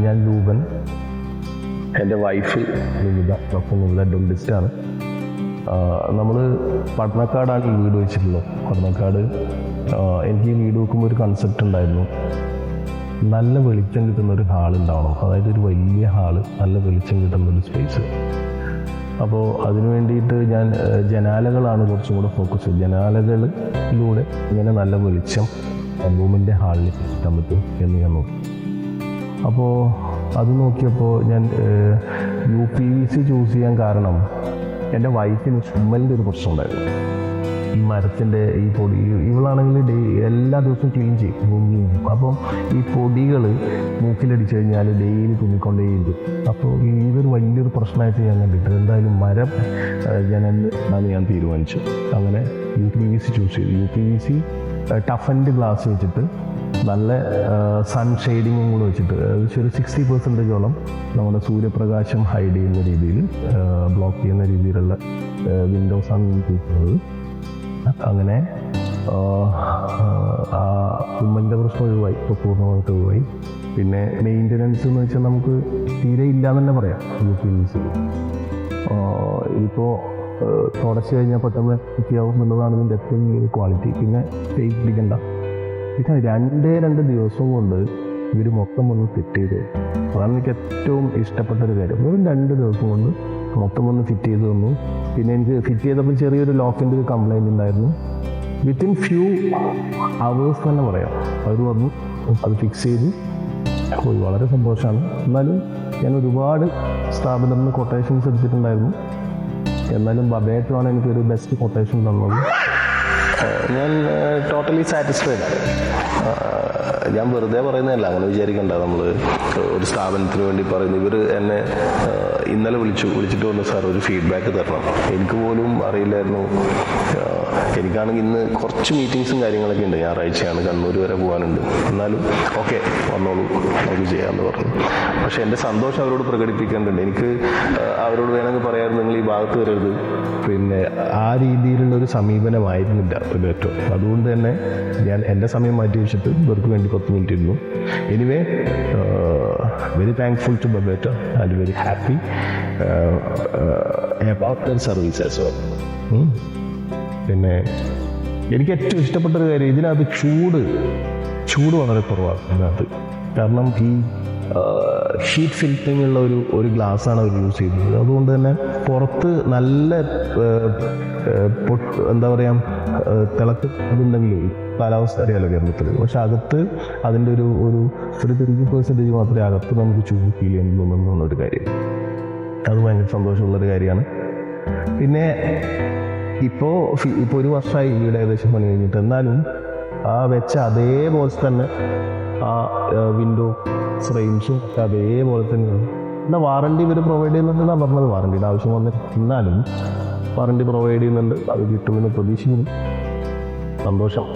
ഞാൻ രൂപൻ, എൻ്റെ വൈഫ് നിമിത, നിമിത ഡെന്റിസ്റ്റാണ്. നമ്മൾ പട്ടണക്കാടാണ് ഈ വീട് വെച്ചിട്ടുള്ളത്. പട്ടണക്കാട് എനിക്ക് ഈ വീട് വെക്കുമ്പോൾ ഒരു കൺസെപ്റ്റ് ഉണ്ടായിരുന്നു, നല്ല വെളിച്ചം കിട്ടുന്ന ഒരു ഹാൾ ഉണ്ടാവണം. അതായത് ഒരു വലിയ ഹാള്, നല്ല വെളിച്ചം കിട്ടുന്ന ഒരു സ്പേസ്. അപ്പോൾ അതിനു വേണ്ടിയിട്ട് ഞാൻ ജനാലകളാണ് കുറച്ചും കൂടെ ഫോക്കസ് ചെയ്തത്. ജനാലകളിലൂടെ ഇങ്ങനെ നല്ല വെളിച്ചം റൂമിൻ്റെ ഹാളിൽ കിട്ടാൻ പറ്റും എന്ന് ഞാൻ നോക്കി. അപ്പോൾ അത് നോക്കിയപ്പോൾ ഞാൻ UPVC ചൂസ് ചെയ്യാൻ കാരണം എൻ്റെ വൈഫിന് ചുമലിൻ്റെ ഒരു പ്രശ്നം ഉണ്ടായിരുന്നു. ഈ മരത്തിൻ്റെ ഈ പൊടി, ഇവളാണെങ്കിൽ എല്ലാ ദിവസവും ക്ലീൻ ചെയ്യും. അപ്പം ഈ പൊടികൾ മൂക്കിലടിച്ചു കഴിഞ്ഞാൽ ഡെയിലി തുണിക്കൊണ്ടേയിരിക്കും. അപ്പോൾ ഇതൊരു വലിയൊരു പ്രശ്നമായിട്ട് ഞാൻ കണ്ടിട്ട് എന്തായാലും മരം ഞാൻ തീരുമാനിച്ചു. അങ്ങനെ UPVC ചൂസ് ചെയ്തു. UPVC ടഫൻഡ് ഗ്ലാസ് വെച്ചിട്ട് നല്ല സൺ ഷെയ്ഡിങ്ങും കൂടെ വെച്ചിട്ട് ഒരു 60% നമ്മുടെ സൂര്യപ്രകാശം ഹൈഡ് ചെയ്യുന്ന രീതിയിൽ, ബ്ലോക്ക് ചെയ്യുന്ന രീതിയിലുള്ള വിൻഡോസാണ് ചെയ്യുന്നത്. അങ്ങനെ ആ തുമ്മലിൻ്റെ പ്രശ്നം ഒഴിവായി, ഇപ്പോൾ പൂർണ്ണമായിട്ട് ഒഴിവായി. പിന്നെ മെയിൻ്റനൻസ് എന്ന് വെച്ചാൽ നമുക്ക് തീരെ ഇല്ല എന്ന് തന്നെ പറയാം. UPVC ഇതിപ്പോൾ തുടച്ച് കഴിഞ്ഞാൽ പെട്ടെന്ന് കുത്തിയാവും എന്നുള്ളതാണ് ഇതിൻ്റെ ഏറ്റവും വലിയ ക്വാളിറ്റി. പിന്നെ തേയ് പിടിക്കണ്ട. പിന്നെ 2 ദിവസം കൊണ്ട് ഇവർ മൊത്തം ഒന്ന് ഫിറ്റ് ചെയ്തു. അതാണ് എനിക്ക് ഏറ്റവും ഇഷ്ടപ്പെട്ടൊരു കാര്യം. 2 ദിവസം കൊണ്ട് മൊത്തം ഒന്ന് ഫിറ്റ് ചെയ്ത് തന്നു. പിന്നെ എനിക്ക് ഫിറ്റ് ചെയ്തപ്പോൾ ചെറിയൊരു ലോക്കിൻ്റെ ഒരു കംപ്ലൈൻറ്റ് ഉണ്ടായിരുന്നു. വിത്തിൻ ഫ്യൂ അവേഴ്സ് തന്നെ പറയാം അവർ വന്നു അത് ഫിക്സ് ചെയ്ത് പോയി. വളരെ സന്തോഷമാണ്. എന്നാലും ഞാൻ ഒരുപാട് സ്ഥാപനത്തിൽ നിന്ന് കൊട്ടേഷൻസ് എടുത്തിട്ടുണ്ടായിരുന്നു. എന്നാലും ബബേറ്റമാണ് എനിക്കൊരു ബെസ്റ്റ് കൊട്ടേഷൻ തന്നത്. ഞാൻ ടോട്ടലി സാറ്റിസ്ഫൈഡ്. ഞാൻ വെറുതെ പറയുന്നതല്ല, അങ്ങനെ വിചാരിക്കണ്ട. നമ്മൾ ഒരു സ്ഥാപനത്തിന് വേണ്ടി പറയുന്നു. ഇവർ എന്നെ ഇന്നലെ വിളിച്ചിട്ട് വന്നു, സാർ ഒരു ഫീഡ്ബാക്ക് തരണം. എനിക്ക് പോലും അറിയില്ലായിരുന്നു. എനിക്കാണെങ്കിൽ ഇന്ന് കുറച്ച് മീറ്റിങ്സും കാര്യങ്ങളൊക്കെ ഉണ്ട്. ഞായറാഴ്ചയാണ്, കണ്ണൂർ വരെ പോകാനുണ്ട്. എന്നാലും ഓക്കെ വന്നോളൂ, നമുക്ക് ചെയ്യാമെന്ന് പറഞ്ഞു. പക്ഷെ എൻ്റെ സന്തോഷം അവരോട് പ്രകടിപ്പിക്കേണ്ടതുണ്ട്. എനിക്ക് അവരോട് വേണമെങ്കിൽ പറയാമായിരുന്നു, നിങ്ങൾ ഈ ഭാഗത്ത് വരരുത്. പിന്നെ ആ രീതിയിലുള്ള ഒരു സമീപനമായിരുന്നില്ല ബബേറ്റോ. അതുകൊണ്ട് തന്നെ ഞാൻ എൻ്റെ സമയം മാറ്റി വെച്ചിട്ട് ഇവർക്ക് വേണ്ടി 10 മിനിറ്റ് ഇരുന്നു. എനിവേ, വെരി താങ്ക്ഫുൾ ടു ബബേറ്റോ and very happy about their service as well. പിന്നെ എനിക്ക് ഏറ്റവും ഇഷ്ടപ്പെട്ടൊരു കാര്യം, ഇതിനകത്ത് ചൂട് വളരെ കുറവാണ് ഇതിനകത്ത്. കാരണം ഈ ഷീറ്റ് ഫിൽറ്ററിംഗ് ഉള്ള ഒരു ഗ്ലാസ്സാണ് അവർ യൂസ് ചെയ്തത്. അതുകൊണ്ട് തന്നെ പുറത്ത് നല്ല എന്താ പറയുക തിളക്ക് അതുണ്ടെങ്കിൽ കാലാവസ്ഥ അറിയാലോ കേരളത്തിൽ. പക്ഷെ അകത്ത് അതിൻ്റെ ഒരു 30% മാത്രമേ അകത്ത് നമുക്ക് ചൂട് ഫീൽ ചെയ്യാൻ തോന്നുന്നൊരു കാര്യം. അത് ഭയങ്കര സന്തോഷമുള്ളൊരു കാര്യമാണ്. പിന്നെ ഇപ്പോൾ 1 വർഷമായി വീട് ഏകദേശം പണി കഴിഞ്ഞിട്ട്. എന്നാലും ആ വെച്ച അതേപോലെ തന്നെ ആ വിൻഡോ ഫ്രെയിംസും ഒക്കെ അതേപോലെ തന്നെയാണ്. എന്നാൽ വാറണ്ടി ഇവർ പ്രൊവൈഡ് ചെയ്യുന്നുണ്ടെന്നാണ് പറഞ്ഞത്. വാറണ്ടിയുടെ ആവശ്യം വന്നിട്ട് എന്നാലും വാറണ്ടി പ്രൊവൈഡ് ചെയ്യുന്നുണ്ട്. അത് കിട്ടുമെന്ന് പ്രതീക്ഷിക്കുന്നു. സന്തോഷം.